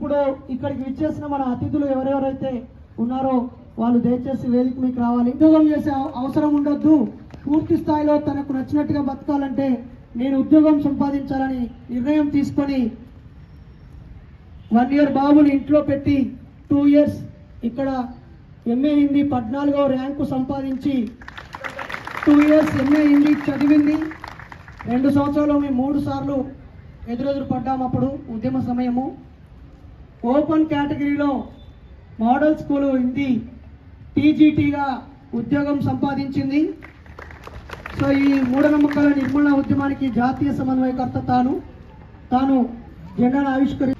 ఇప్పుడు ఇక్కడికి విచ్చేసిన మన అతిథులు ఎవరెవరైతే ఉన్నారో వాళ్ళు దయచేసి వేదిక మీకు రావాలి. ఉద్యోగం చేసే అవసరం ఉండొద్దు, పూర్తి స్థాయిలో తనకు నచ్చినట్టుగా బతకాలంటే నేను ఉద్యోగం సంపాదించాలని నిర్ణయం తీసుకొని 1 year బాబుని ఇంట్లో పెట్టి 2 years ఇక్కడ MA హిందీ 14వ ర్యాంకు సంపాదించి 2 years MA హిందీ చదివింది. 2 సంవత్సరాలు మేము 3 సార్లు ఎదురెదురు పడ్డాము. అప్పుడు ఉద్యమ సమయము. ఓపెన్ కేటగిరీలో మోడల్ స్కూలు హిందీ TGTగా ఉద్యోగం సంపాదించింది. సో ఈ మూఢనమ్మకాల నిర్మూలన ఉద్యమానికి జాతీయ సమన్వయకర్త తాను జెండాను ఆవిష్కరి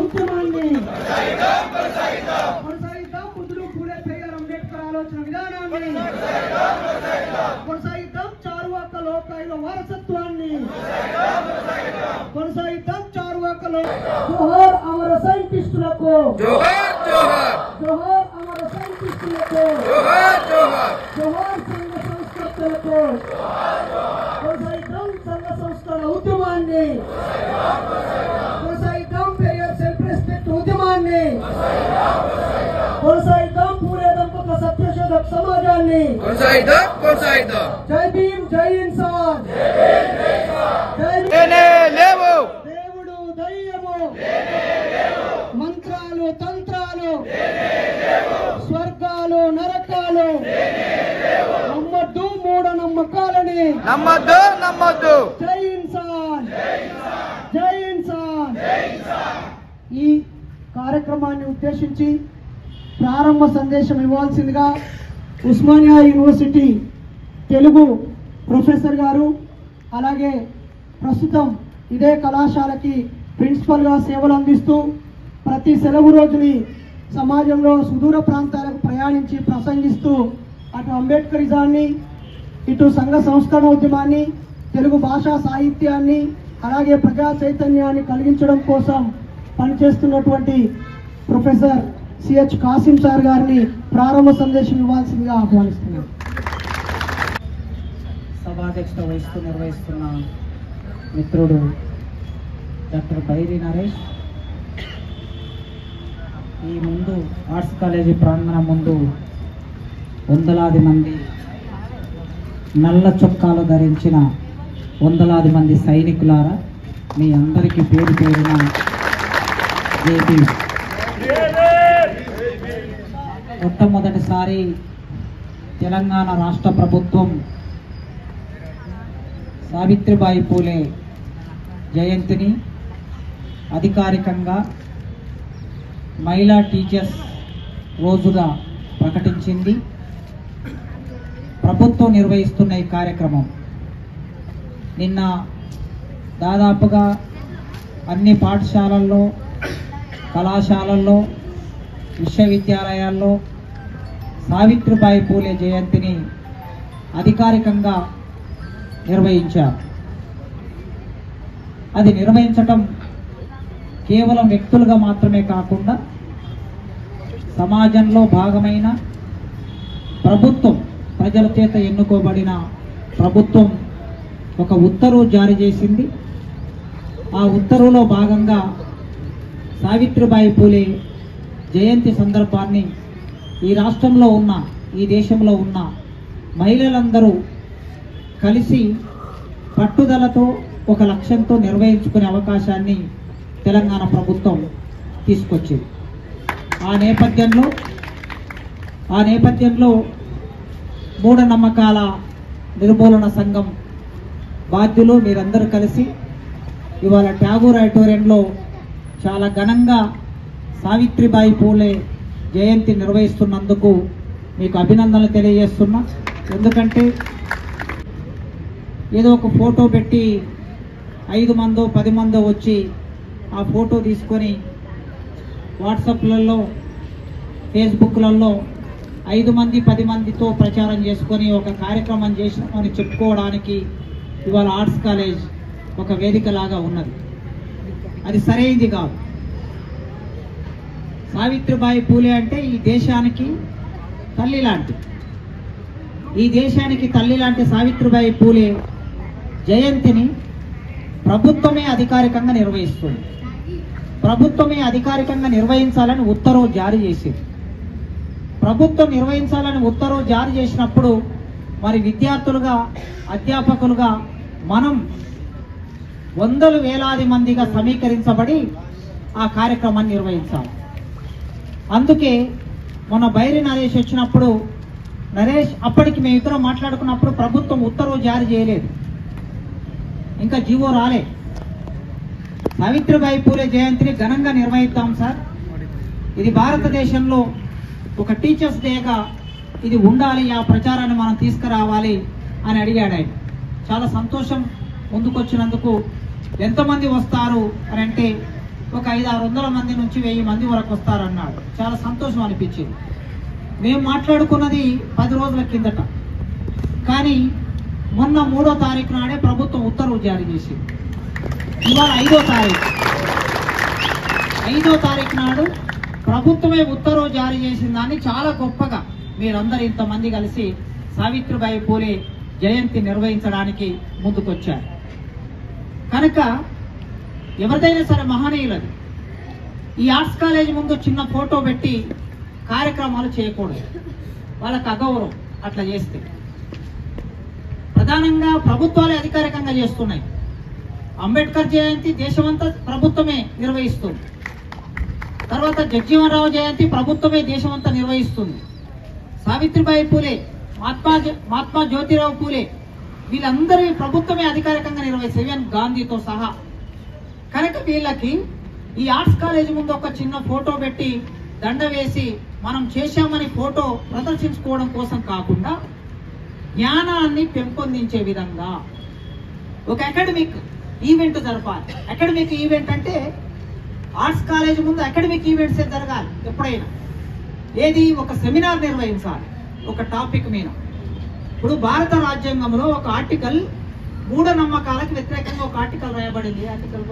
ఉద్యమాన్ని కొనసాగిద్దాం. బుద్ధుడు పూలే పెరియార్ అంబేద్కర్ ఆలోచన విధానాన్ని కొనసాగిద్దాం. చారువాక లోకాయుల వారసత్వాన్ని కొనసాగిద్దాం. చారువాకలో జోహార్ అమర సైంటిస్టులకు, జోహార్ అమర సైంటిస్టులకు, జోహార్ సంఘ సంస్కర్తలకు. కొనసాగిద్దాం సంఘ సంస్కరణ ఉద్యమాన్ని, కొనసాగిద్దాం పెరియార్ సెల్ఫ్ రెస్పెక్ట్ ఉద్యమాన్ని, కొనసాగిద్దాం పూలే దంపతుల సత్యశోధక సమాజాన్ని. జై భీమ్, జై ఇన్సాన్. దేవుడు దయ్యము, మంత్రాలు తంత్రాలు, స్వర్గాలు నరకాలు నమ్మద్దు, మూఢనమ్మకాలని నమ్మద్దు. జై ఇన్సాన్, జై ఇన్సాన్. ఈ కార్యక్రమాన్ని ఉద్దేశించి ప్రారంభ సందేశం ఇవ్వాల్సిందిగా ఉస్మానియా యూనివర్సిటీ తెలుగు ప్రొఫెసర్ గారు, అలాగే ప్రస్తుతం ఇదే కళాశాలకి ప్రిన్సిపల్గా సేవలు అందిస్తూ ప్రతి సెలవు రోజుని సమాజంలో సుదూర ప్రాంతాలకు ప్రయాణించి ప్రసంగిస్తూ అటు అంబేద్కరిజాన్ని, ఇటు సంఘ సంస్కరణ ఉద్యమాన్ని, తెలుగు భాషా సాహిత్యాన్ని, అలాగే ప్రజా చైతన్యాన్ని కలిగించడం కోసం పనిచేస్తున్నటువంటి ప్రొఫెసర్ సిహెచ్ కాసిం సార్ గారిని ప్రారంభ సందేశం ఇవ్వాల్సిందిగా ఆహ్వానిస్తున్నాను. సభాధ్యక్షత వహిస్తూ నిర్వహిస్తున్న మిత్రుడు డాక్టర్ బైరి నరేష్, ఈ ముందు ఆర్ట్స్ కాలేజీ ప్రాంగణం ముందు వందలాది మంది నల్ల చొక్కాలు ధరించిన వందలాది మంది సైనికులారా, మీ అందరికీ పేరు పేరున జేపీ. మొట్టమొదటిసారి తెలంగాణ రాష్ట్ర ప్రభుత్వం సావిత్రిబాయి పూలే జయంతిని అధికారికంగా మహిళా టీచర్స్ రోజుగా ప్రకటించింది. ప్రభుత్వం నిర్వహిస్తున్న ఈ కార్యక్రమం నిన్న దాదాపుగా అన్ని పాఠశాలల్లో, కళాశాలల్లో, విశ్వవిద్యాలయాల్లో సావిత్రిబాయి పూలే జయంతిని అధికారికంగా నిర్వహించారు. అది నిర్వహించటం కేవలం వ్యక్తులుగా మాత్రమే కాకుండా సమాజంలో భాగమైన ప్రభుత్వం, ప్రజల చేత ఎన్నుకోబడిన ప్రభుత్వం ఒక ఉత్తర్వు జారీ చేసింది. ఆ ఉత్తర్వులో భాగంగా సావిత్రిబాయి పూలే జయంతి సందర్భాన్ని ఈ రాష్ట్రంలో ఉన్న, ఈ దేశంలో ఉన్న మహిళలందరూ కలిసి పట్టుదలతో ఒక లక్ష్యంతో నిర్వహించుకునే అవకాశాన్ని తెలంగాణ ప్రభుత్వం తీసుకొచ్చింది. ఆ నేపథ్యంలో మూఢనమ్మకాల నిర్మూలన సంఘం బాధ్యులు మీరందరూ కలిసి ఇవాళ ట్యాగూర్ ఆడిటోరియంలో చాలా ఘనంగా సావిత్రిబాయి పూలే జయంతి నిర్వహిస్తున్నందుకు మీకు అభినందనలు తెలియజేస్తున్నా. ఎందుకంటే ఏదో ఒక ఫోటో పెట్టి 5 మందో 10 మందో వచ్చి ఆ ఫోటో తీసుకొని వాట్సాప్లలో, ఫేస్బుక్లలో 5 మంది 10 మందితో ప్రచారం చేసుకొని ఒక కార్యక్రమం చేసినామని చెప్పుకోవడానికి ఇవాళ ఆర్ట్స్ కాలేజ్ ఒక వేదికలాగా ఉన్నది. అది సరైనది కాదు. సావిత్రిబాయి పూలే అంటే ఈ దేశానికి తల్లి లాంటి సావిత్రిబాయి పూలే జయంతిని ప్రభుత్వమే అధికారికంగా నిర్వహిస్తుంది. ప్రభుత్వమే అధికారికంగా నిర్వహించాలని ఉత్తర్వు జారీ చేసింది. ప్రభుత్వం నిర్వహించాలని ఉత్తర్వు జారీ చేసినప్పుడు మరి విద్యార్థులుగా, అధ్యాపకులుగా మనం వందలు వేలాది మందిగా సమీకరించబడి ఆ కార్యక్రమాన్ని నిర్వహించాలి. అందుకే మొన్న బైరి నరేష్ వచ్చినప్పుడు, నరేష్ అప్పటికి మేమిద్దరం మాట్లాడుకున్నప్పుడు ప్రభుత్వం ఉత్తర్వు జారీ చేయలేదు, ఇంకా జీవో రాలే. సావిత్రిబాయి పూలే జయంతిని ఘనంగా నిర్వహిద్దాం సార్, ఇది భారతదేశంలో ఒక టీచర్స్ డేగా ఇది ఉండాలి, ఆ ప్రచారాన్ని మనం తీసుకురావాలి అని అడిగాడు ఆయన. చాలా సంతోషం. ముందుకొచ్చినందుకు ఎంతమంది వస్తారు అని అంటే ఒక 500-600 మంది నుంచి 1000 మంది వరకు వస్తారన్నాడు. చాలా సంతోషం అనిపించింది. మేము మాట్లాడుకున్నది 10 రోజుల కిందట, కానీ మొన్న 3వ తారీఖు నాడే ప్రభుత్వం ఉత్తర్వు జారీ చేసింది. ఇవాళ 5వ తారీఖు నాడు ప్రభుత్వమే ఉత్తర్వు జారీ చేసిన దాన్ని చాలా గొప్పగా మీరందరూ ఇంతమంది కలిసి సావిత్రిబాయి పూలే జయంతి నిర్వహించడానికి ముందుకొచ్చారు. కనుక ఎవరిదైనా సరే మహనీయులది. ఈ ఆర్ట్స్ కాలేజ్ ముందు చిన్న ఫోటో పెట్టి కార్యక్రమాలు చేయకూడదు, వాళ్ళకి అగౌరవం అట్లా చేస్తే. ప్రధానంగా ప్రభుత్వాలే అధికారికంగా చేస్తున్నాయి. అంబేద్కర్ జయంతి దేశమంతా ప్రభుత్వమే నిర్వహిస్తుంది. తర్వాత జగజీవన్ జయంతి ప్రభుత్వమే దేశమంతా నిర్వహిస్తుంది. సావిత్రిబాయి పూలే, మహాత్మా జ్యోతిరావు పూలే వీళ్ళందరూ ప్రభుత్వమే అధికారికంగా నిర్వహిస్తుంది, ఈవెన్ గాంధీతో సహా. కనుక వీళ్ళకి ఈ ఆర్ట్స్ కాలేజ్ ముందు ఒక చిన్న ఫోటో పెట్టి దండ వేసి మనం చేశామని ఫోటో ప్రదర్శించుకోవడం కోసం కాకుండా జ్ఞానాన్ని పెంపొందించే విధంగా ఒక అకాడమిక్ ఈవెంట్ జరపాలి. అకాడమిక్ ఈవెంట్ అంటే ఆర్ట్స్ కాలేజ్ ముందు అకాడమిక్ ఈవెంట్స్ జరగాలి. ఎప్పుడైనా ఏది ఒక సెమినార్ నిర్వహించాలి ఒక టాపిక్ మీద. ఇప్పుడు భారత రాజ్యాంగంలో ఒక ఆర్టికల్ మూఢనమ్మకాలకు వ్యతిరేకంగా ఒక ఆర్టికల్ రాయబడింది. ఆర్టికల్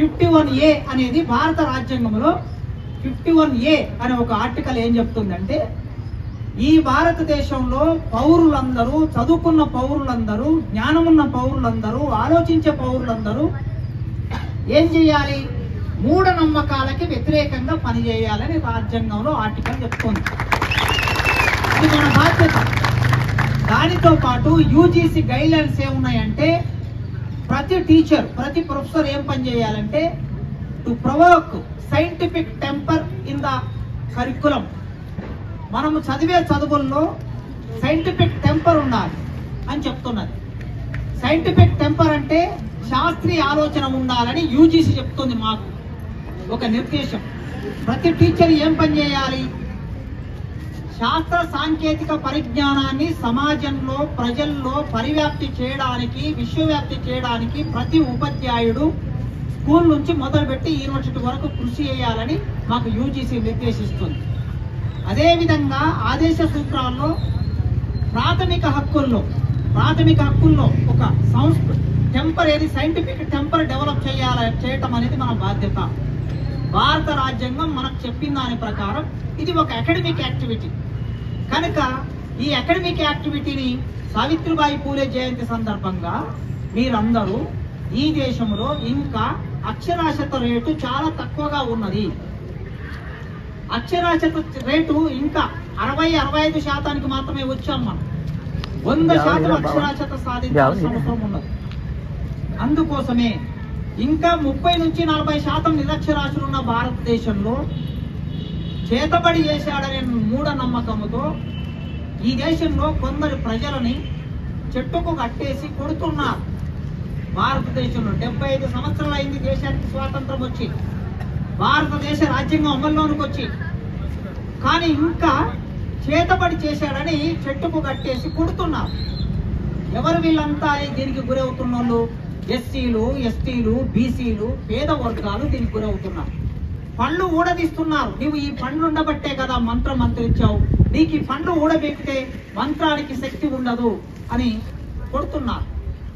51A అనేది భారత రాజ్యాంగంలో 51A అనే ఒక ఆర్టికల్ ఏం చెప్తుందంటే, ఈ భారతదేశంలో పౌరులందరూ, చదువుకున్న పౌరులందరూ, జ్ఞానమున్న పౌరులందరూ, ఆలోచించే పౌరులందరూ ఏం చేయాలి? మూఢనమ్మకాలకి వ్యతిరేకంగా పనిచేయాలని రాజ్యాంగంలో ఆర్టికల్ చెప్తుంది. ఇది మన బాధ్యత. దానితో పాటు యూజీసీ గైడ్లైన్స్ ఏమున్నాయంటే, ప్రతి టీచర్, ప్రతి ప్రొఫెసర్ ఏం పని చేయాలంటే to provoke scientific temper in the curriculum. మనము చదివే చదువుల్లో సైంటిఫిక్ టెంపర్ ఉండాలి అని చెప్తున్నది. సైంటిఫిక్ టెంపర్ అంటే శాస్త్రీయ ఆలోచన ఉండాలని యూజీసీ చెప్తుంది. మాకు ఒక నిర్దేశం. ప్రతి టీచర్ ఏం పని చేయాలి? శాస్త్ర సాంకేతిక పరిజ్ఞానాన్ని సమాజంలో, ప్రజల్లో పరివ్యాప్తి చేయడానికి, విశ్వవ్యాప్తి చేయడానికి ప్రతి ఉపాధ్యాయుడు స్కూల్ నుంచి మొదలుపెట్టి యూనివర్సిటీ వరకు కృషి చేయాలని మాకు యూజీసీ నిర్దేశిస్తుంది. అదేవిధంగా ఆదేశ సూత్రాల్లో ప్రాథమిక హక్కుల్లో ఒక సంస్థ టెంపర్, ఏది సైంటిఫిక్ టెంపర్ డెవలప్ చేయటం అనేది మన బాధ్యత. భారత రాజ్యాంగం మనకు చెప్పిన దాని ప్రకారం ఇది ఒక అకాడమిక్ యాక్టివిటీ. కనుక ఈ అకాడమిక్ యాక్టివిటీని సావిత్రిబాయి పూలే జయంతి సందర్భంగా మీరందరూ, ఈ దేశంలో ఇంకా అక్షరాస్యత రేటు చాలా తక్కువగా ఉన్నది. అక్షరాస్యత రేటు ఇంకా 60-65% మాత్రమే వచ్చాం. మనం 100% అక్షరాస్యత సాధించాల్సిన అవసరం ఉన్నది. అందుకోసమే ఇంకా 30-40% నిరక్షరాస్యులు ఉన్న భారతదేశంలో చేతబడి చేశాడనే మూఢనమ్మకంతో ఈ దేశంలో కొందరు ప్రజలని చెట్టుకు కట్టేసి కొడుతున్నారు. భారతదేశంలో 75 సంవత్సరాలు అయింది దేశానికి స్వాతంత్రం వచ్చి, భారతదేశ రాజ్యాంగం అమల్లోనికి వచ్చి, కానీ ఇంకా చేతబడి చేశాడని చెట్టుకు కట్టేసి కొడుతున్నారు. ఎవరు వీళ్ళంతా దీనికి గురవుతున్న వాళ్ళు? ఎస్సీలు, ఎస్టీలు, బీసీలు, పేద వర్గాలు దీనికి గురవుతున్నారు. పండ్లు ఊడదీస్తున్నారు. నువ్వు ఈ పండ్లు ఉండబట్టే కదా మంత్రించావు, నీకు ఈ పండ్లు ఊడబెట్టితే మంత్రానికి శక్తి ఉండదు అని కొడుతున్నారు.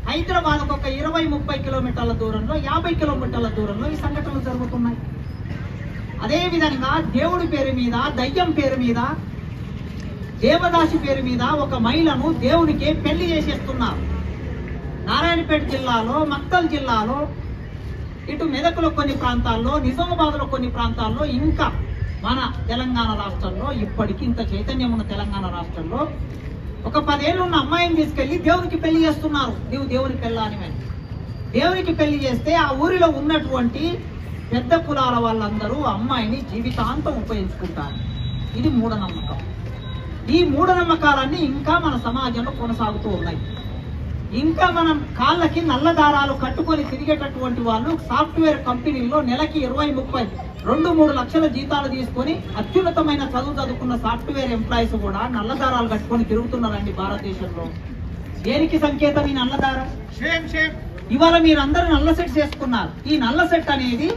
హైదరాబాద్ ఒక 20-30 కిలోమీటర్ల దూరంలో, 50 కిలోమీటర్ల దూరంలో ఈ సంఘటనలు జరుగుతున్నాయి. అదే విధంగా దేవుడి పేరు మీద, దయ్యం పేరు మీద, దేవదాసి పేరు మీద ఒక మహిళను దేవునికి పెళ్లి చేసేస్తున్నారు. నారాయణపేట జిల్లాలో, మక్తల్ జిల్లాలో, ఇటు మెదకులో కొన్ని ప్రాంతాల్లో, నిజామాబాద్లో కొన్ని ప్రాంతాల్లో, ఇంకా మన తెలంగాణ రాష్ట్రంలో ఇప్పటికీ ఇంత చైతన్యం ఉన్న తెలంగాణ రాష్ట్రంలో ఒక 10 ఏళ్ళు ఉన్న అమ్మాయిని తీసుకెళ్లి దేవునికి పెళ్లి చేస్తున్నారు. నీవు దేవుని పెళ్ళాని దేవునికి పెళ్లి చేస్తే ఆ ఊరిలో ఉన్నటువంటి పెద్ద కులాల వాళ్ళందరూ అమ్మాయిని జీవితాంతం ఉపయోగించుకుంటారు. ఇది మూఢనమ్మకం. ఈ మూఢనమ్మకాలన్నీ ఇంకా మన సమాజంలో కొనసాగుతూ ఉన్నాయి. ఇంకా మనం కాళ్ళకి నల్ల దారాలు కట్టుకొని తిరిగేటటువంటి వాళ్ళు సాఫ్ట్వేర్ కంపెనీల్లో నెలకి 20-30, 2-3 లక్షల జీతాలు తీసుకొని అత్యున్నతమైన చదువు చదువుకున్న సాఫ్ట్వేర్ ఎంప్లాయీస్ కూడా నల్ల దారాలు కట్టుకొని తిరుగుతున్నారండి భారతదేశంలో. దేనికి సంకేతం ఈ నల్ల దారం? ఇవాళ మీరందరూ నల్ల సెట్ చేసుకున్నారు. ఈ నల్ల సెట్ అనేది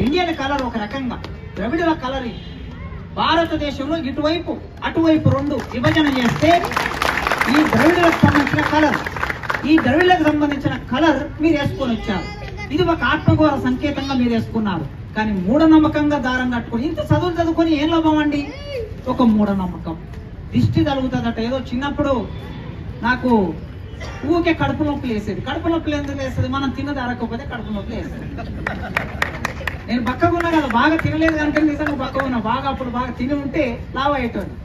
ఇండియన్ కలర్, ఒక రకంగా ద్రవిడుల కలర్. భారతదేశంలో ఇటువైపు అటువైపు 2 విభజన చేస్తే ఈ ద్రవిడులకు సంబంధించిన కలర్, ఈ ద్రవిడులకు సంబంధించిన కలర్ మీరు వేసుకొని వచ్చారు. ఇది ఒక ఆత్మగౌరవ సంకేతంగా మీరు వేసుకున్నారు. కానీ మూఢనమ్మకంగా దారం కట్టుకొని ఇంత చదువుకొని ఏం లాభం అండి? ఒక మూఢనమ్మకం. దిష్టి తగులుతుందట. ఏదో చిన్నప్పుడు నాకు ఊకే కడుపు నొప్పి వేసేది. కడుపు నొప్పి ఎందుకు వేస్తుంది? మనం తిన్నది అరగకపోతే కడుపు నొప్పి వేస్తుంది. నేను బక్కగా ఉన్నా కదా, బాగా తినలేదు కనుక నిజంగా బక్కగా ఉన్నా. బాగా అప్పుడు బాగా తిని ఉంటే లావు అయ్యేటోని.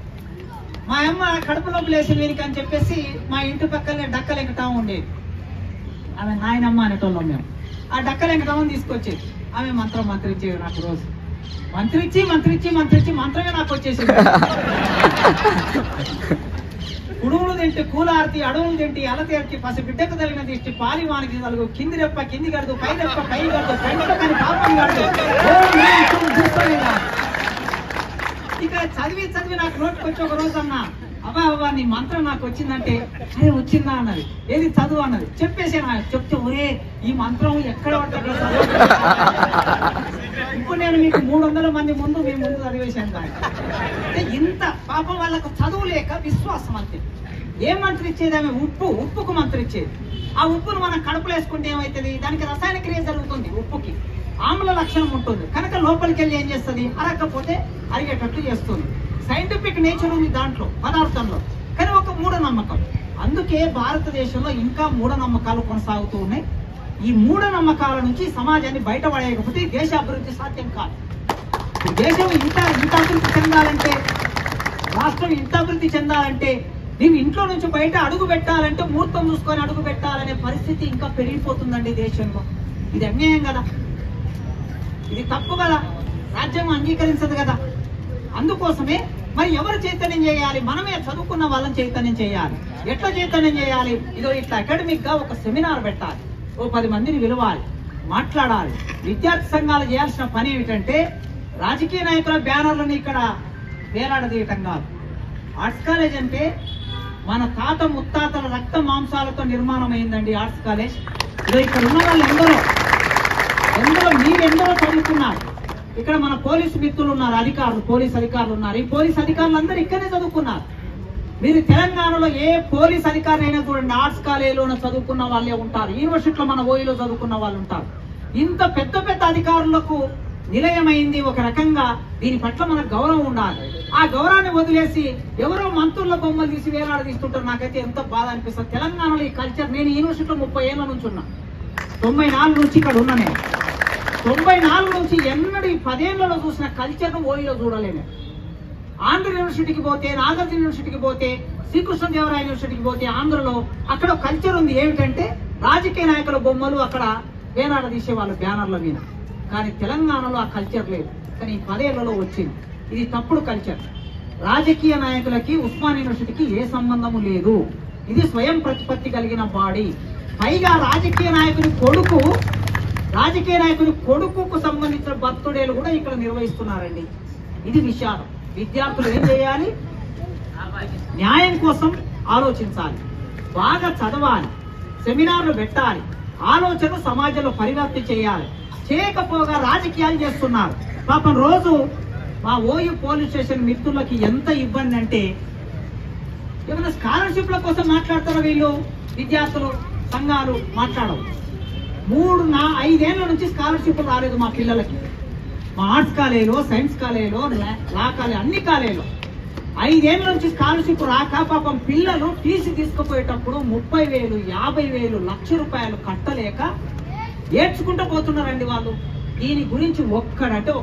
మా అమ్మ కడుపు నొప్పి వేసి వీరికి అని చెప్పేసి మా ఇంటి పక్కనే డక్కలెంకటం ఉండేది. ఆమె నాయనమ్మ అనేటోళ్ళం మేము. ఆ డక్కలెంకటం తీసుకొచ్చేది. ఆమె మంత్రం మంత్రించేది నాకు రోజు. మంత్రించి మంత్రమే నాకు వచ్చేసింది. కుడుములు తింటే కూలార్తి, అడవులు తింటి అలతేర్చి, పసి బిడ్డకు తగిన దిష్టి, పాలి వానికి తలుగు, కింది రెప్ప కింది గడదు, పై రెప్ప పై గడదు, కానీ పాపం గడదు. ఇక చదివి నాకు నోటికి వచ్చి ఒక రోజు అన్నా, అబ్బా నీ మంత్రం నాకు వచ్చిందంటే, అరే వచ్చిందా అన్నది. ఏది చదువు అన్నది. చెప్పేసాను. చెప్తే ఒరే ఈ మంత్రం ఎక్కడ పడ్డా ఇప్పుడు నేను మీకు 300 మంది ముందు మీ ముందు చదివేశాను. అంటే ఇంత పాపం వాళ్ళకు చదువు లేక విశ్వాసం అంతే. ఏం మంత్రి ఇచ్చేది? ఆమె ఉప్పుకు మంత్రి ఇచ్చేది. ఆ ఉప్పును మనం కడుపులో వేసుకుంటే ఏమవుతుంది? దానికి రసాయన క్రియ జరుగుతుంది. ఉప్పుకి ఆమ్ల లక్షణం ఉంటుంది కనుక లోపలికి వెళ్ళి ఏం చేస్తుంది? అరగకపోతే అరిగేటట్టు చేస్తుంది. సైంటిఫిక్ నేచర్ ఉంది దాంట్లో, పదార్థంలో. కానీ ఒక మూఢనమ్మకం. అందుకే భారతదేశంలో ఇంకా మూఢనమ్మకాలు కొనసాగుతూ ఉన్నాయి. ఈ మూఢనమ్మకాల నుంచి సమాజాన్ని బయటపడేయకపోతే దేశ అభివృద్ధి సాధ్యం కాదు. దేశం ఇంత అభివృద్ధి చెందాలంటే, రాష్ట్రం ఇంత అభివృద్ధి చెందాలంటే, నీవు ఇంట్లో నుంచి బయట అడుగు పెట్టాలంటే ముహూర్తం చూసుకొని అడుగు పెట్టాలనే పరిస్థితి ఇంకా పెరిగిపోతుందండి దేశంలో. ఇది అన్యాయం కదా, ఇది తప్పు కదా, రాజ్యం అంగీకరించదు కదా. అందుకోసమే మరి ఎవరు చైతన్యం చేయాలి? మనమే చదువుకున్న వాళ్ళని చైతన్యం చేయాలి. ఎట్లా చైతన్యం చేయాలి? ఇదో ఇట్లా అకాడమిక్ గా ఒక సెమినార్ పెట్టాలి. ఓ 10 మందిని పిలవాలి, మాట్లాడాలి. విద్యార్థి సంఘాలు చేయాల్సిన పని ఏమిటంటే, రాజకీయ నాయకుల బ్యానర్లను ఇక్కడ వేలాడదీయటం కాదు. ఆర్ట్స్ కాలేజ్ అంటే మన తాత ముత్తాతల రక్త మాంసాలతో నిర్మాణం అయిందండి ఆర్ట్స్ కాలేజ్. ఇదో ఇక్కడ ఉన్న వాళ్ళు ఎందరో మీరెందరో చదువుకున్నారు. ఇక్కడ మన పోలీసు మిత్రులు ఉన్నారు, అధికారులు, పోలీస్ అధికారులు ఉన్నారు. ఈ పోలీస్ అధికారులు అందరూ ఇక్కడనే చదువుకున్నారు. మీరు తెలంగాణలో ఏ పోలీస్ అధికారులు అయినా చూడండి, ఆర్ట్స్ కాలేజీలోనే చదువుకున్న వాళ్ళే ఉంటారు. యూనివర్సిటీలో మన ఓయిలో చదువుకున్న వాళ్ళు ఉంటారు. ఇంత పెద్ద పెద్ద అధికారులకు నిలయమైంది ఒక రకంగా. దీని పట్ల మనకు గౌరవం ఉండాలి. ఆ గౌరవాన్ని వదిలేసి ఎవరో మంత్రుల బొమ్మలు తీసి వేలాడదీస్తుంటారు. నాకైతే ఎంత బాధ అనిపిస్తుంది. తెలంగాణలో ఈ కల్చర్, నేను యూనివర్సిటీలో 30 ఏళ్ల నుంచి ఉన్నా, 94 నుంచి ఇక్కడ ఉన్నా. నేను 94 నుంచి ఎన్నడూ ఈ 10 ఏళ్లలో చూసిన కల్చర్ను ఓయిలో చూడలేను. ఆంధ్ర యూనివర్సిటీకి పోతే, నాగార్జున యూనివర్సిటీకి పోతే, శ్రీకృష్ణదేవరాయ యూనివర్సిటీకి పోతే ఆంధ్రలో అక్కడ కల్చర్ ఉంది. ఏమిటంటే రాజకీయ నాయకుల బొమ్మలు అక్కడ వేలాడదీసే వాళ్ళు బ్యానర్ల మీద. కానీ తెలంగాణలో ఆ కల్చర్ లేదు. కానీ ఈ 10 ఏళ్లలో వచ్చింది. ఇది తప్పుడు కల్చర్. రాజకీయ నాయకులకి ఉస్మాన్ యూనివర్సిటీకి ఏ సంబంధము లేదు. ఇది స్వయం ప్రతిపత్తి కలిగిన బాడీ. పైగా రాజకీయ నాయకుని కొడుకుకు సంబంధించిన బర్త్డేలు కూడా ఇక్కడ నిర్వహిస్తున్నారండి. ఇది విషాదం. విద్యార్థులు ఏం చేయాలి? న్యాయం కోసం ఆలోచించాలి, బాగా చదవాలి, సెమినార్లు పెట్టాలి, ఆలోచన సమాజంలో పరివర్తి చేయాలి. చేయకపోగా రాజకీయాలు చేస్తున్నారు. పాపం రోజు మా ఓయూ పోలీస్ స్టేషన్ మిత్రులకి ఎంత ఇబ్బంది అంటే, ఏమైనా స్కాలర్షిప్ల కోసం మాట్లాడతారు వీళ్ళు, విద్యార్థులు సంఘాలు మాట్లాడవు. 3-5 ఏళ్ల నుంచి స్కాలర్షిప్లు రాలేదు మా పిల్లలకి. మా ఆర్ట్స్ కాలేజీలో, సైన్స్ కాలేజీలో, లా కాలేజీ, అన్ని కాలేజీలో 5 ఏళ్ళ నుంచి స్కాలర్షిప్ రాక పాపం పిల్లలు టీసీ తీసుకుపోయేటప్పుడు 30,000, 50,000, ₹1,00,000 కట్టలేక ఏడ్చుకుంటూ పోతున్నారండి వాళ్ళు. దీని గురించి ఒక్కడు అడగరు.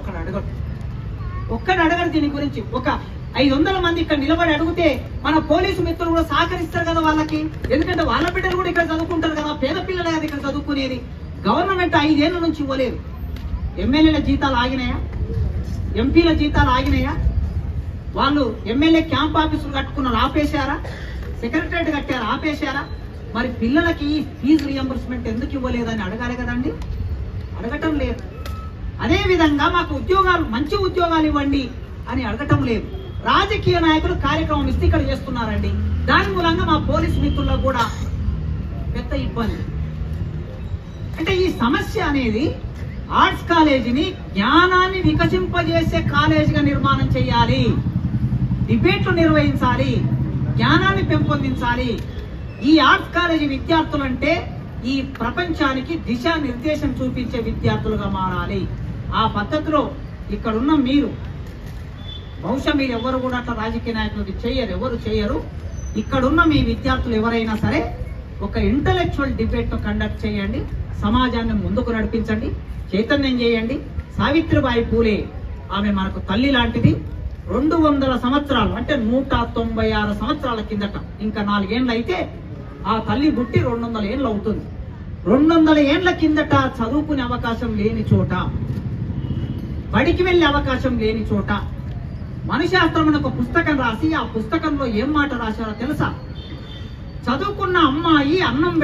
దీని గురించి ఒక 500 మంది ఇక్కడ నిలబడి అడిగితే మన పోలీసు మిత్రులు కూడా సహకరిస్తారు కదా వాళ్ళకి. ఎందుకంటే వాళ్ళ బిడ్డలు కూడా ఇక్కడ చదువుకుంటారు కదా, పేద పిల్లలే కదా ఇక్కడ చదువుకునేది. గవర్నమెంట్ 5 ఏళ్ళ నుంచి ఇవ్వలేదు. ఎమ్మెల్యేల జీతాలు ఆగినాయా? ఎంపీల జీతాలు ఆగినాయా? వాళ్ళు ఎమ్మెల్యే క్యాంప్ ఆఫీసులు కట్టుకున్నారు, ఆపేశారా? సెక్రటరేట్ కట్టారు, ఆపేశారా? మరి పిల్లలకి ఫీజు రియంబర్స్మెంట్ ఎందుకు ఇవ్వలేదని అడగాలి కదండి. అడగటం లేదు. అదే విధంగా మాకు ఉద్యోగాలు, మంచి ఉద్యోగాలు ఇవ్వండి అని అడగటం లేదు. రాజకీయ నాయకులు కార్యక్రమం ఇస్తే ఇక్కడ చేస్తున్నారండి. దాని మూలంగా మా పోలీసు మిత్రులకు కూడా పెద్ద ఇబ్బంది. అంటే ఈ సమస్య అనేది ఆర్ట్స్ కాలేజీని జ్ఞానాన్ని వికసింపజేసే కాలేజీగా నిర్మాణం చేయాలి, డిబేట్లు నిర్వహించాలి, జ్ఞానాన్ని పెంపొందించాలి. ఈ ఆర్ట్స్ కాలేజీ విద్యార్థులంటే ఈ ప్రపంచానికి దిశానిర్దేశం చూపించే విద్యార్థులుగా మారాలి. ఆ పద్ధతిలో ఇక్కడున్న మీరు, బహుశా మీరు ఎవరు కూడా అట్లా రాజకీయ నాయకులకి ఎవరు చేయరు. ఇక్కడున్న మీ విద్యార్థులు ఎవరైనా సరే ఒక ఇంటలెక్చువల్ డిబేట్ కండక్ట్ చేయండి, సమాజాన్ని ముందుకు నడిపించండి, చైతన్యం చేయండి. సావిత్రిబాయి పూలే ఆమె మనకు తల్లి లాంటిది. 200 సంవత్సరాలు అంటే 196 సంవత్సరాల కిందట, ఇంకా 4 ఏళ్ళు అయితే ఆ తల్లి పుట్టి 200 ఏళ్ళు అవుతుంది. 200 ఏళ్ల కిందట చదువుకునే అవకాశం లేని చోట, బడికి వెళ్లే అవకాశం లేని చోట మనశాస్త్రం అనే ఒక పుస్తకం రాసి ఆ పుస్తకంలో ఏం మాట రాశారో తెలుసా? చదువుకున్న అమ్మాయి అన్నం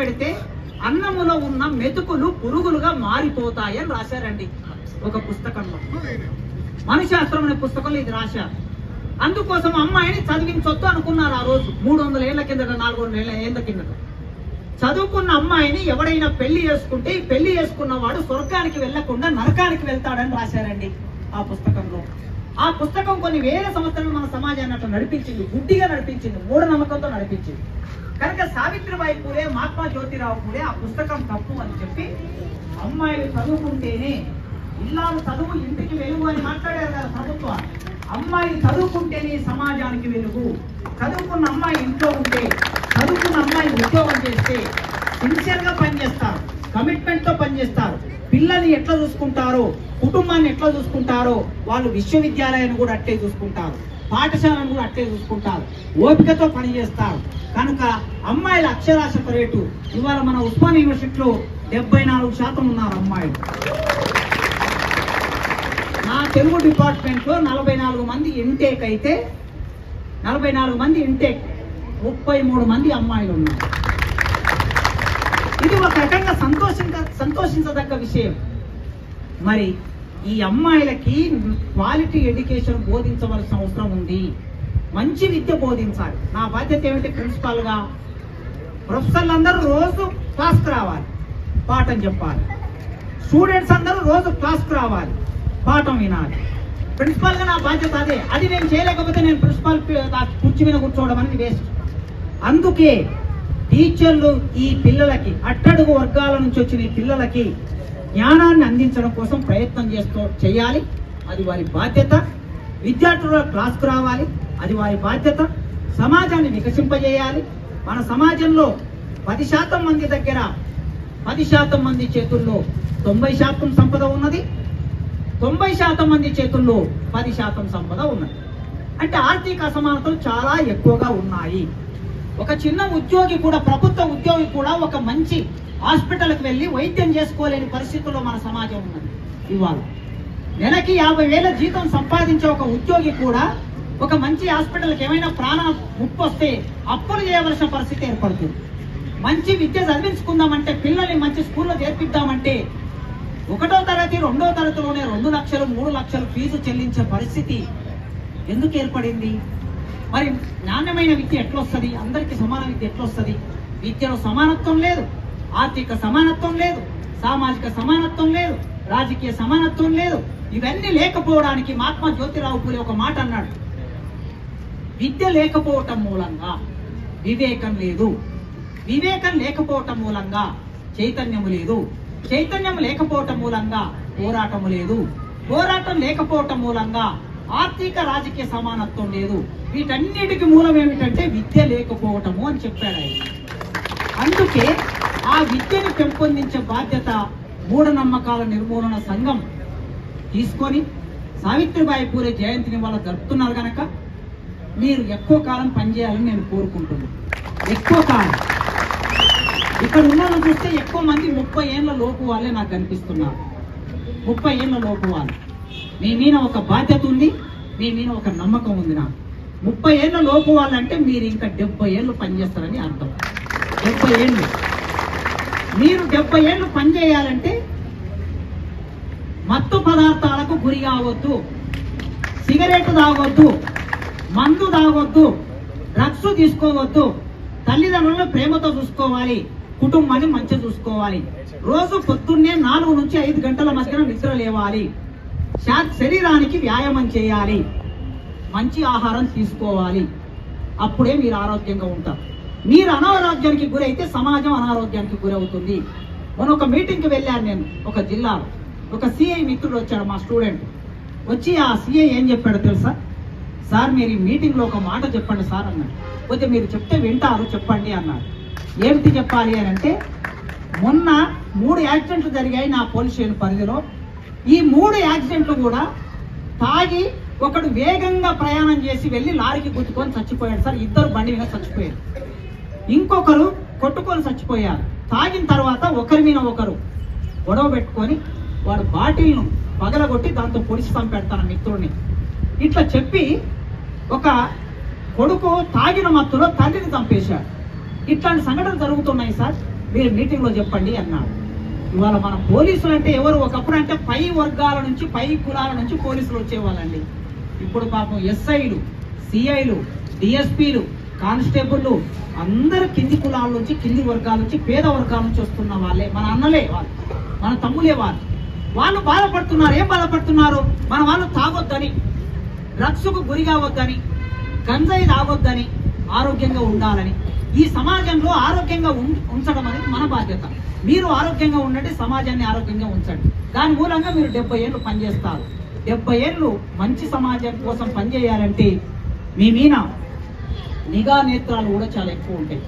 పెడితే అన్నములో ఉన్న మెతుకులు పురుగులుగా మారిపోతాయని రాశారండి ఒక పుస్తకంలో. మనశాస్త్రం అనే పుస్తకంలో ఇది రాశారు. అందుకోసం అమ్మాయిని చదివించొద్దు అనుకున్నారు ఆ రోజు. 300 ఏళ్ల కిందట, 400 ఏళ్ల కిందట. చదువుకున్న అమ్మాయిని ఎవడైనా పెళ్లి చేసుకుంటే ఈ పెళ్లి చేసుకున్నవాడు స్వర్గానికి వెళ్లకుండా నరకానికి వెళ్తాడని రాశారండి ఆ పుస్తకంలో. ఆ పుస్తకం కొన్ని వేల సంవత్సరాలు మన సమాజాన్ని అట్లా నడిపించింది, గుడ్డిగా నడిపించింది, మూఢనమ్మకంతో నడిపించింది. కనుక సావిత్రిబాయి పూలే, మహాత్మా జ్యోతిరావు పూలే ఆ పుస్తకం తప్పు అని చెప్పి అమ్మాయిలు చదువుకుంటేనే ఇల్లాలు చదువు ఇంటికి వెలుగు అని మాట్లాడారు కదా ప్రభుత్వం. అమ్మాయి చదువుకుంటేనే సమాజానికి వెలుగు. చదువుకున్న అమ్మాయి ఇంట్లో ఉంటే, చదువుకున్న అమ్మాయి ఉద్యోగం చేస్తే సిన్సియర్గా పనిచేస్తారు, కమిట్మెంట్తో పనిచేస్తారు. పిల్లల్ని ఎట్లా చూసుకుంటారో, కుటుంబాన్ని ఎట్లా చూసుకుంటారో వాళ్ళు విశ్వవిద్యాలయాన్ని కూడా అట్టే చూసుకుంటారు, పాఠశాలను కూడా అట్టే చూసుకుంటారు, ఓపికతో పనిచేస్తారు. కనుక అమ్మాయిల అక్షరాస్యత రేటు ఇవాళ మన ఉస్మానియా యూనివర్సిటీలో 74% ఉన్నారు అమ్మాయిలు. నా తెలుగు డిపార్ట్మెంట్లో 44 మంది ఇంటేక్ అయితే 43 మంది అమ్మాయిలు ఉన్నారు. ఇది ఒక రకంగా సంతోషించదగ్గ విషయం. మరి ఈ అమ్మాయిలకి క్వాలిటీ ఎడ్యుకేషన్ బోధించవలసిన అవసరం ఉంది. మంచి విద్య బోధించాలి. నా బాధ్యత ఏమిటి? ప్రిన్సిపాల్గా ప్రొఫెసర్లు అందరూ రోజు క్లాస్కి రావాలి, పాఠం చెప్పాలి. స్టూడెంట్స్ అందరూ రోజు క్లాస్కి రావాలి, పాఠం వినాలి. ప్రిన్సిపాల్గా నా బాధ్యత అదే. అది నేను చేయలేకపోతే నేను ప్రిన్సిపాల్ కుర్చీ మీద కూర్చోవడం అనేది వేస్ట్. అందుకే టీచర్లు ఈ పిల్లలకి, అట్టడుగు వర్గాల నుంచి వచ్చిన ఈ పిల్లలకి జ్ఞానాన్ని అందించడం కోసం ప్రయత్నం చేయాలి. అది వారి బాధ్యత. విద్యార్థులు క్లాస్కు రావాలి, అది వారి బాధ్యత. సమాజాన్ని వికసింపజేయాలి. మన సమాజంలో 10% మంది దగ్గర 10% మంది చేతుల్లో 90% సంపద ఉన్నది, 90% మంది చేతుల్లో 10% సంపద ఉన్నది. అంటే ఆర్థిక అసమానతలు చాలా ఎక్కువగా ఉన్నాయి. ఒక చిన్న ఉద్యోగి కూడా, ప్రభుత్వ ఉద్యోగి కూడా ఒక మంచి హాస్పిటల్కి వెళ్ళి వైద్యం చేసుకోలేని పరిస్థితుల్లో మన సమాజం ఉన్నది. ఇవాళ నెలకి 50,000 జీతం సంపాదించే ఒక ఉద్యోగి కూడా ఒక మంచి హాస్పిటల్కి ఏమైనా ప్రాణ ముప్పు వస్తే అప్పులు చేయవలసిన పరిస్థితి ఏర్పడుతుంది. మంచి విద్య చదివించుకుందామంటే, పిల్లల్ని మంచి స్కూల్లో చేర్పిద్దామంటే 1వ తరగతి 2వ తరగతిలోనే 2 లక్షలు 3 లక్షలు ఫీజు చెల్లించే పరిస్థితి ఎందుకు ఏర్పడింది? మరి నాణ్యమైన విద్య ఎట్లొస్తుంది? అందరికీ సమాన విద్య ఎట్లొస్తుంది? విద్యలో సమానత్వం లేదు, ఆర్థిక సమానత్వం లేదు, సామాజిక సమానత్వం లేదు, రాజకీయ సమానత్వం లేదు. ఇవన్నీ లేకపోవడానికి మహాత్మా జ్యోతిరావు పూలే ఒక మాట అన్నాడు, విద్య లేకపోవటం మూలంగా వివేకం లేదు, వివేకం లేకపోవటం మూలంగా చైతన్యము లేదు, చైతన్యం లేకపోవటం మూలంగా పోరాటము లేదు, పోరాటం లేకపోవటం మూలంగా ఆర్థిక రాజకీయ సమానత్వం లేదు. వీటన్నిటికీ మూలం ఏమిటంటే విద్య లేకపోవటము అని చెప్పాడు ఆయన. అందుకే ఆ విద్యను పెంపొందించే బాధ్యత మూఢనమ్మకాల నిర్మూలన సంఘం తీసుకొని సావిత్రిబాయి పూలే జయంతిని వాళ్ళు జరుపుతున్నారు కనుక మీరు ఎక్కువ కాలం పనిచేయాలని నేను కోరుకుంటున్నాను. ఎక్కువ కాలం ఇక్కడ ఉన్న చూస్తే ఎక్కువ మంది 30 ఏళ్ల లోపు వాళ్ళే నాకు కనిపిస్తున్నారు. 30 ఏళ్ల లోపు వాళ్ళు. మీ మీద ఒక బాధ్యత ఉంది, మీ మీద ఒక నమ్మకం ఉంది. నాకు 30 ఏళ్ల లోపు వాళ్ళంటే మీరు ఇంకా 70 ఏళ్ళు పనిచేస్తారని అర్థం. 70 ఏళ్ళు మీరు 70 ఏళ్ళు పనిచేయాలంటే మత్తు పదార్థాలకు గురి కావద్దు, సిగరెట్ తాగొద్దు, మందు తాగొద్దు, డ్రగ్స్ తీసుకోవద్దు, తల్లిదండ్రులను ప్రేమతో చూసుకోవాలి, కుటుంబాన్ని మంచిగా చూసుకోవాలి. రోజు పొద్దున్నే 4 నుంచి 5 గంటల మధ్యన నిద్ర లేవాలి, శరీరానికి వ్యాయామం చేయాలి, మంచి ఆహారం తీసుకోవాలి. అప్పుడే మీరు ఆరోగ్యంగా ఉంటారు. మీరు అనారోగ్యానికి గురైతే సమాజం అనారోగ్యానికి గురవుతుంది. మొన్న ఒక మీటింగ్కి వెళ్ళాను నేను ఒక జిల్లాలో. ఒక సిఐ మిత్రుడు వచ్చాడు, మా స్టూడెంట్ వచ్చి ఆ సిఐ ఏం చెప్పాడు తెలుసా? సార్ మీరు ఈ మీటింగ్లో ఒక మాట చెప్పండి సార్ అన్నాడు. పోతే మీరు చెప్తే వింటారు, చెప్పండి అన్నాడు. ఏమిటి చెప్పాలి అని అంటే, మొన్న 3 యాక్సిడెంట్లు జరిగాయి నా పోలీస్ స్టేషన్ పరిధిలో. ఈ 3 యాక్సిడెంట్లు కూడా తాగి ఒకడు వేగంగా ప్రయాణం చేసి వెళ్ళి లారీకి గుద్దుకొని చచ్చిపోయాడు సార్. 2 బండి మీద చచ్చిపోయారు, ఇంకొకరు కొట్టుకొని చచ్చిపోయారు. తాగిన తర్వాత ఒకరి మీద ఒకరు గొడవ పెట్టుకొని వాడు బాటిల్ను పగలగొట్టి దాంతో పొడిచి చంపెడతాను మిత్రుడిని. ఇట్లా చెప్పి ఒక కొడుకు తాగిన మత్తులో తండ్రిని చంపేశాడు. ఇట్లాంటి సంఘటనలు జరుగుతున్నాయి సార్, మీరు మీటింగ్లో చెప్పండి అన్నాడు. ఇవాళ మన పోలీసులు అంటే ఎవరు? ఒకప్పుడు అంటే పై వర్గాల నుంచి, పై కులాల నుంచి పోలీసులు వచ్చేవాళ్ళండి. ఇప్పుడు పాపం ఎస్ఐలు, సిఐలు, డిఎస్పీలు, కానిస్టేబుళ్ళు అందరు కింది కులాల నుంచి, కింది వర్గాల నుంచి, పేద వర్గాల నుంచి వస్తున్న వాళ్ళే. మన అన్నలే వాళ్ళు, మన తమ్ములే వాళ్ళు. వాళ్ళు బాధపడుతున్నారు. ఏం బాధపడుతున్నారు? మన వాళ్ళు తాగొద్దని, డ్రగ్స్కు గురి కావద్దని, గంజాయి తాగొద్దని, ఆరోగ్యంగా ఉండాలని. ఈ సమాజంలో ఆరోగ్యంగా ఉంచడం అనేది మన బాధ్యత. మీరు ఆరోగ్యంగా ఉండండి, సమాజాన్ని ఆరోగ్యంగా ఉంచండి. దాని మూలంగా మీరు 70 ఏళ్ళు పనిచేస్తారు. 70 ఏళ్ళు మంచి సమాజం కోసం పనిచేయాలంటే మీ మీద నిఘా నేత్రాలు కూడా చాలా ఎక్కువ ఉంటాయి.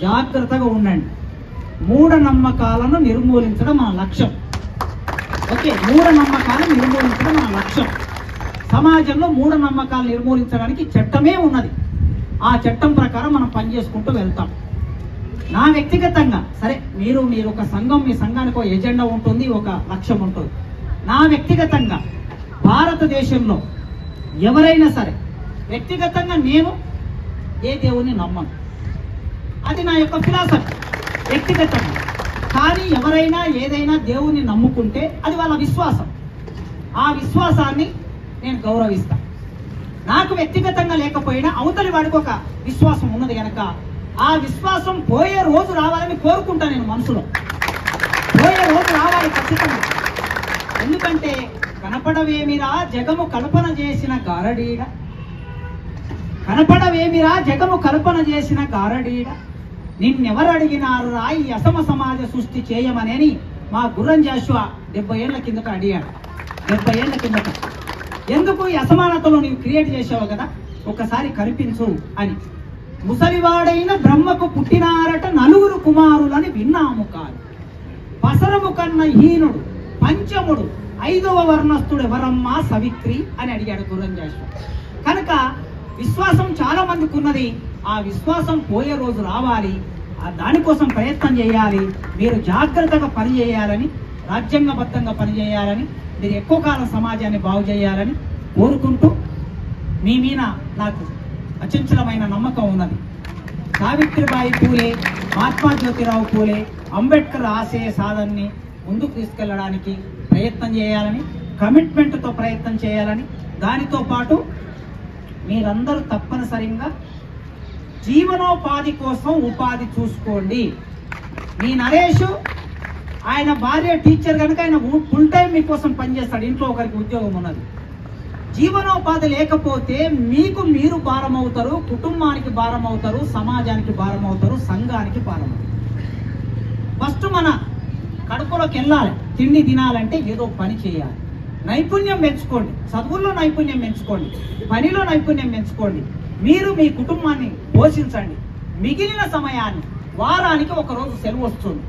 జాగ్రత్తగా ఉండండి. మూఢనమ్మకాలను నిర్మూలించడం మన లక్ష్యం. ఓకే, మూఢనమ్మకాలను నిర్మూలించడం మన లక్ష్యం. సమాజంలో మూఢనమ్మకాలు నిర్మూలించడానికి చట్టమే ఉన్నది. ఆ చట్టం ప్రకారం మనం పనిచేసుకుంటూ వెళ్తాం. నా వ్యక్తిగతంగా సరే, మీరు ఒక సంఘం, మీ సంఘానికి ఒక ఎజెండా ఉంటుంది, ఒక లక్ష్యం ఉంటుంది. నా వ్యక్తిగతంగా భారతదేశంలో ఎవరైనా సరే, వ్యక్తిగతంగా నేను ఏ దేవుని నమ్మను, అది నా యొక్క ఫిలాసఫీ వ్యక్తిగతంగా. కానీ ఎవరైనా ఏదైనా దేవుని నమ్ముకుంటే అది వాళ్ళ విశ్వాసం. ఆ విశ్వాసాన్ని నేను గౌరవిస్తాను. నాకు వ్యక్తిగతంగా లేకపోయినా అవతలి వాడికి ఒక విశ్వాసం ఉన్నది కనుక ఆ విశ్వాసం పోయే రోజు రావాలని కోరుకుంటా. నేను మనసులో పోయే రోజు రావాలి ఖచ్చితంగా. ఎందుకంటే కనపడవేమిరా జగము కల్పన చేసిన గారడీడ, కనపడవేమిరా జగము కల్పన చేసిన గారడీడ, నిన్నెవరు అడిగినారు రా ఈ అసమ సమాజ సృష్టి చేయమనేని మా గుర్రం జాషువా 70 ఏళ్ల కిందట అడిగాడు. 70 ఏళ్ల కిందట ఎందుకు ఈ అసమానతలో నీవు క్రియేట్ చేసావు కదా, ఒకసారి కనిపించు అని. ముసలివాడైన బ్రహ్మకు పుట్టినారట 4 కుమారులని విన్నాము కాదు, పసరము కన్న హీనుడు పంచముడు 5వ వర్ణస్థుడు ఎవరమ్మా సవిత్రి అని అడిగాడు గుర్రం జాషువా. కనుక విశ్వాసం చాలా మందికి ఉన్నది. ఆ విశ్వాసం పోయే రోజు రావాలి. దానికోసం ప్రయత్నం చేయాలి. మీరు జాగ్రత్తగా పనిచేయాలని, రాజ్యాంగబద్ధంగా పనిచేయాలని, మీరు ఎక్కువ కాలం సమాజాన్ని బాగు చేయాలని కోరుకుంటూ, మీ మీద నాకు అచంచలమైన నమ్మకం ఉన్నది. సావిత్రిబాయి పూలే, మహాత్మా జ్యోతిరావు పూలే, అంబేద్కర్ ఆశయ సాధనని ముందుకు తీసుకెళ్లడానికి ప్రయత్నం చేయాలని, కమిట్మెంట్తో ప్రయత్నం చేయాలని, దానితో పాటు మీరందరూ తప్పనిసరిగా జీవనోపాధి కోసం ఉపాధి చూసుకోండి. మీ నరేష్ ఆయన భార్య టీచర్ కనుక ఆయన ఫుల్ టైం మీకోసం పనిచేస్తాడు. ఇంట్లో ఒకరికి ఉద్యోగం ఉన్నది. జీవనోపాధి లేకపోతే మీకు మీరు భారం అవుతారు, కుటుంబానికి భారం అవుతారు, సమాజానికి భారం అవుతారు, సంఘానికి భారం అవుతారు. ఫస్ట్ మన కడుపులోకి వెళ్ళాలి. తిండి తినాలంటే ఏదో పని చేయాలి. నైపుణ్యం పెంచుకోండి. చదువుల్లో నైపుణ్యం పెంచుకోండి. పనిలో నైపుణ్యం పెంచుకోండి. మీరు మీ కుటుంబాన్ని పోషించండి. మిగిలిన సమయాన్ని వారానికి ఒక రోజు సెలవు వస్తుంది.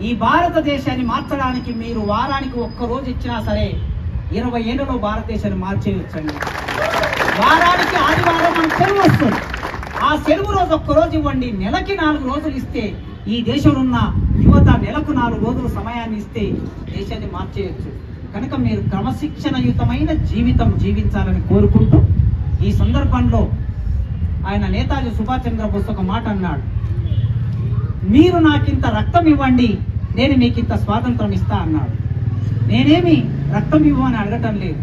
ఈ భారతదేశాన్ని మార్చడానికి మీరు వారానికి ఒక్కరోజు ఇచ్చినా సరే 20 ఏళ్లలో భారతదేశాన్ని మార్చేయొచ్చండి. వారానికి ఆదివారం మనకు సెలవు వస్తుంది. ఆ సెలవు రోజు ఒక్కరోజు ఇవ్వండి. నెలకి 4 రోజులు ఇస్తే, ఈ దేశంలో ఉన్న యువత నెలకు 4 రోజులు సమయాన్ని ఇస్తే దేశాన్ని మార్చేయచ్చు. కనుక మీరు క్రమశిక్షణయుతమైన జీవితం జీవించాలని కోరుకుంటూ, ఈ సందర్భంలో ఆయన నేతాజీ సుభాష్ చంద్రబోస్ ఒక మాట అన్నాడు, మీరు నాకింత రక్తం ఇవ్వండి, నేను మీకింత స్వాతంత్రం ఇస్తా అన్నాడు. నేనేమి రక్తం ఇవ్వమని అడగటం లేదు,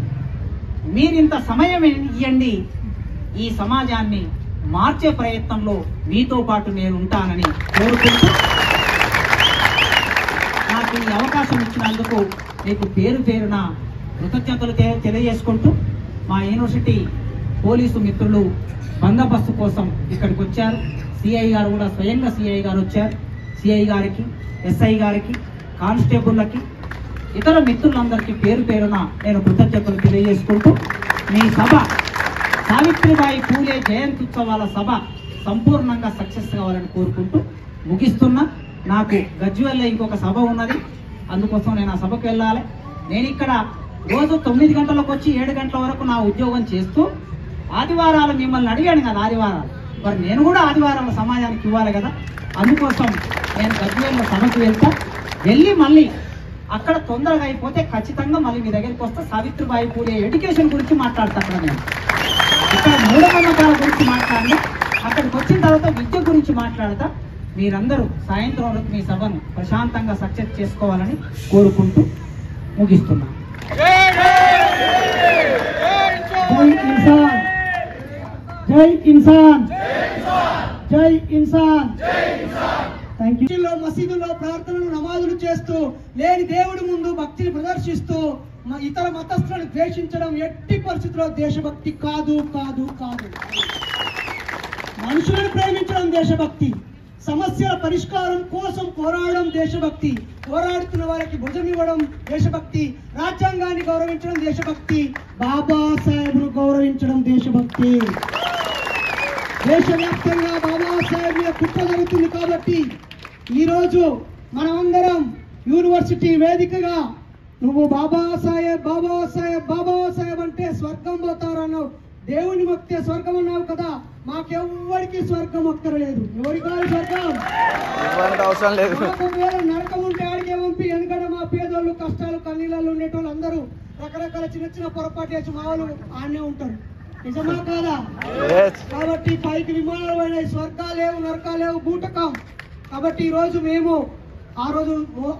మీరింత సమయం ఇవ్వండి, ఈ సమాజాన్ని మార్చే ప్రయత్నంలో మీతో పాటు నేను ఉంటానని కోరుకుంటూ, నాకు ఈ అవకాశం ఇచ్చినందుకు మీకు పేరు పేరున కృతజ్ఞతలు తెలియజేసుకుంటూ, మా యూనివర్సిటీ పోలీసు మిత్రులు బందోబస్తు కోసం ఇక్కడికి వచ్చారు. సిఐ గారు కూడా స్వయంగా సిఐ గారు వచ్చారు. సిఐ గారికి, ఎస్ఐ గారికి, కానిస్టేబుల్లకి, ఇతర మిత్రులందరికీ పేరు పేరున నేను కృతజ్ఞతలు తెలియజేసుకుంటూ, మీ సభ సావిత్రిబాయి పూలే జయంతి ఉత్సవాల సభ సంపూర్ణంగా సక్సెస్ కావాలని కోరుకుంటూ ముగిస్తున్నా. నాకు గజ్వేల్లో ఇంకొక సభ ఉన్నది, అందుకోసం నేను ఆ సభకు వెళ్ళాలి. నేను ఇక్కడ రోజు 9 గంటలకు వచ్చి 7 గంటల వరకు నా ఉద్యోగం చేస్తూ, ఆదివారాలు మిమ్మల్ని అడిగాను కదా, ఆదివారాలు మరి నేను కూడా ఆదివారాల సమాజానికి ఇవ్వాలి కదా. అందుకోసం నేను గజ్వేల్లో సభకు వెళ్తా. వెళ్ళి మళ్ళీ అక్కడ తొందరగా అయిపోతే ఖచ్చితంగా మళ్ళీ మీ దగ్గరికి వస్తా. సావిత్రిబాయి పూలే ఎడ్యుకేషన్ గురించి మాట్లాడతా. అక్కడ నేను ఇక్కడ మూఢనమ్మకాల గురించి మాట్లాడతా. అక్కడికి వచ్చిన తర్వాత విద్య గురించి మాట్లాడతా. మీరందరూ సాయంత్రం వరకు మీ సభను ప్రశాంతంగా సక్సెస్ చేసుకోవాలని కోరుకుంటూ ముగిస్తున్నా. జై ఇన్సాన్, జై ఇన్సాన్. Thank you. మసీదులో ప్రార్థనలు, నమాజులు చేస్తూ, లేని దేవుడి ముందు భక్తిని ప్రదర్శిస్తూ ఇతర మతస్థులను ద్వేషించడం ఎట్టి పరిస్థితుల్లో దేశభక్తి కాదు, కాదు, కాదు. మనుషులను ప్రేమించడం దేశభక్తి, సమస్యల పరిష్కారం కోసం పోరాడడం దేశభక్తి, పోరాడుతున్న వారికి భుజం ఇవ్వడం దేశభక్తి, రాజ్యాంగాన్ని గౌరవించడం దేశభక్తి, బాబాసాహెబ్ను గౌరవించడం దేశభక్తి. దేశవ్యాప్తంగా బాబాసాహెబ్ మీద కుట్ర జరుగుతుంది కాబట్టి ఈరోజు మనమందరం యూనివర్సిటీ వేదికగా నువ్వు బాబాసాహెబ్ బాబాసాహెబ్ బాబాసాహెబ్ అంటే స్వర్గం పోతారన్నావు, దేవుని మొక్కితే స్వర్గం అన్నావు కదా. మాకెవ్వరికి స్వర్గం అక్కర్లేదు. ఎవరి కాదు స్వర్గం అవసరం లేదు. నరకం ఉంటే ఆడికే పంపి. ఎందుకంటే మా పేదోళ్ళు కష్టాలు కన్నీళ్ళు ఉండేటోళ్ళు అందరూ రకరకాల చిన్న చిన్న పొరపాటు చేసి మా వాళ్ళు ఆడనే ఉంటారు. నిజమా కాదా? కాబట్టి పైకి విమానాలు పోయినాయి, స్వర్గాలేవు, నరకాలేవు, బూటకం. కాబట్టి ఈరోజు మేము ఆ రోజు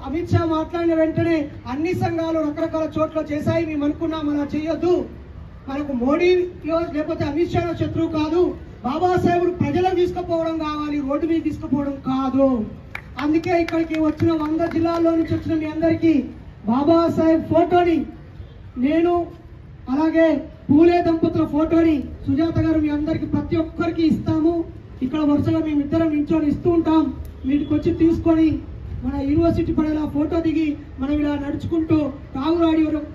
అమిత్ షా మాట్లాడిన వెంటనే అన్ని సంఘాలు రకరకాల చోట్ల చేశాయి. మేము అనుకున్నాం అలా చేయొద్దు, మనకు మోడీ లేకపోతే అమిత్ షా శత్రువు కాదు, బాబాసాహెబ్ ప్రజలకు తీసుకుపోవడం కావాలి, రోడ్డు మీద తీసుకుపోవడం కాదు. అందుకే ఇక్కడికి వచ్చిన 100 జిల్లాల్లో నుంచి వచ్చిన మీ అందరికీ బాబాసాహెబ్ ఫోటోని నేను, అలాగే పూలే దంపతుల ఫోటోని సుజాత గారు మీ అందరికి ప్రతి ఒక్కరికి ఇస్తాము. ఇక్కడ వరుసగా మేమిద్దరం నించొని ఇస్తూ ఉంటాం. వీటికి వచ్చి తీసుకొని మన యూనివర్సిటీ పడేలా ఫోటో దిగి మనం ఇలా నడుచుకుంటూ కావురు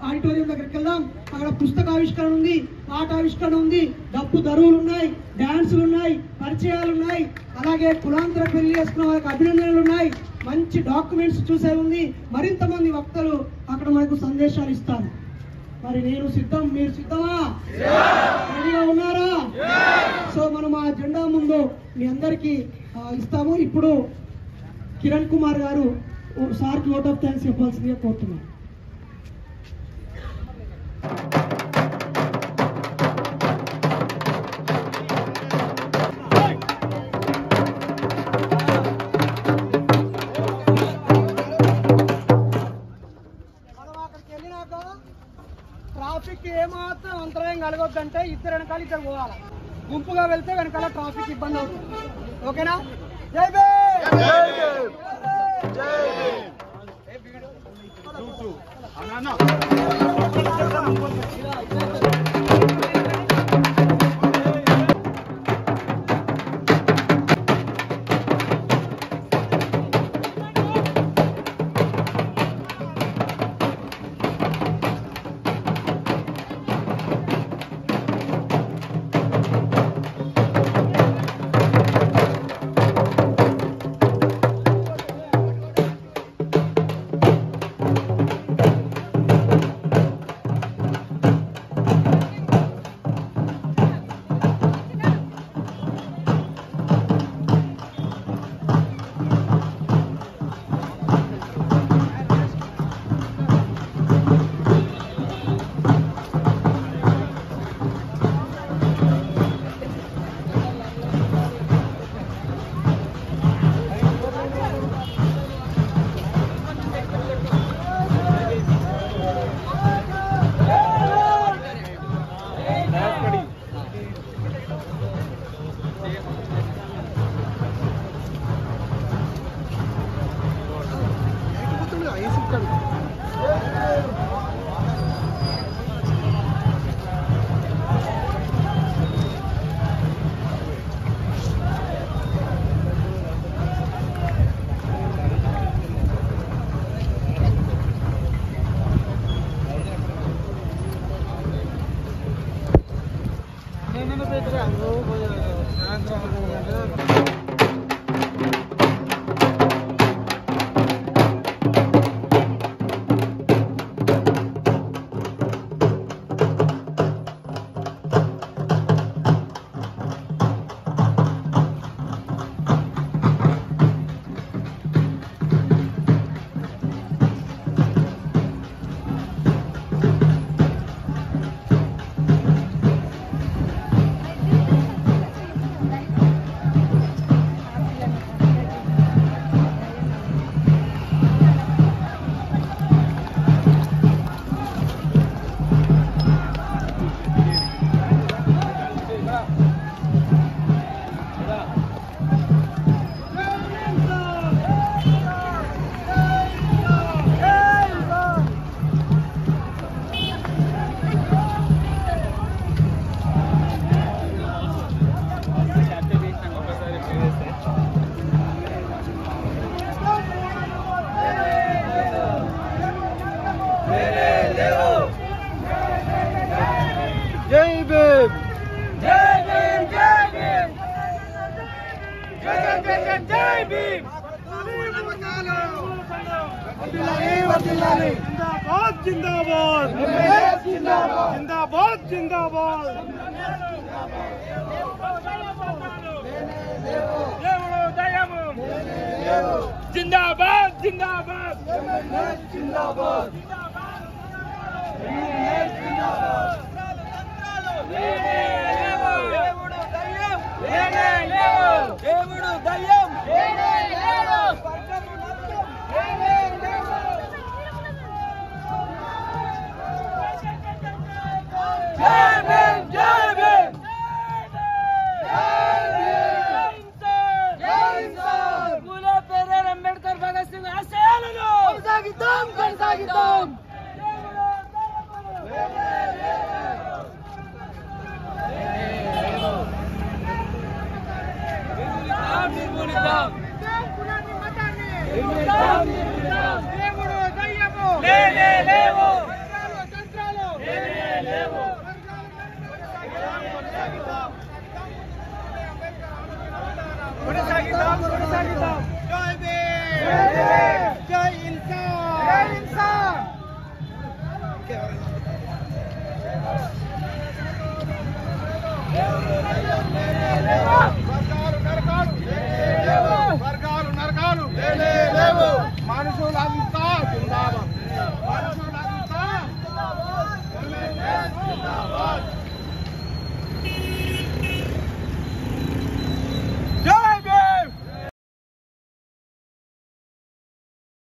ఆడిటోరియం దగ్గరికి వెళ్దాం. అక్కడ పుస్తకావిష్కరణ ఉంది, పాట ఆవిష్కరణ ఉంది, డప్పు దరువులు ఉన్నాయి, డాన్సులు ఉన్నాయి, పరిచయాలు ఉన్నాయి, అలాగే కులాంతర పెళ్లి చేసుకున్న వాళ్ళకి అభినందనలు ఉన్నాయి, మంచి డాక్యుమెంట్స్ చూసే ఉంది. మరింత మంది వక్తలు అక్కడ మనకు సందేశాలు ఇస్తారు. మరి నేను సిద్ధం, మీరు సిద్ధమా? రెడీగా ఉన్నారా? సో మనం ఆ జెండా ముందు మీ అందరికీ ఇస్తాము. ఇప్పుడు కిరణ్ కుమార్ గారు సార్కి ఓట్ ఆఫ్ థ్యాంక్స్ చెప్పాల్సిందిగా కోరుతున్నాను. ట్రాఫిక్ ఏమాత్రం అంతరాయం కలగొద్దంటే ఇద్దరు వెనకాల ఇద్దరు పోవాలి. గుంపుగా వెళ్తే వెనకాల ట్రాఫిక్ ఇబ్బంది అవుతుంది. ఓకేనా? జై భీమ్, జై जिंदाबाद जिंदाबाद जिंदाबाद जिंदाबाद जिंदाबाद जिंदाबाद जिंदाबाद అంబేద్కర్ భగత్ సింగ్ ఆశయాలను కొనసాగిద్దాం జై ఇన్సాన్ జై ఇన్సాన్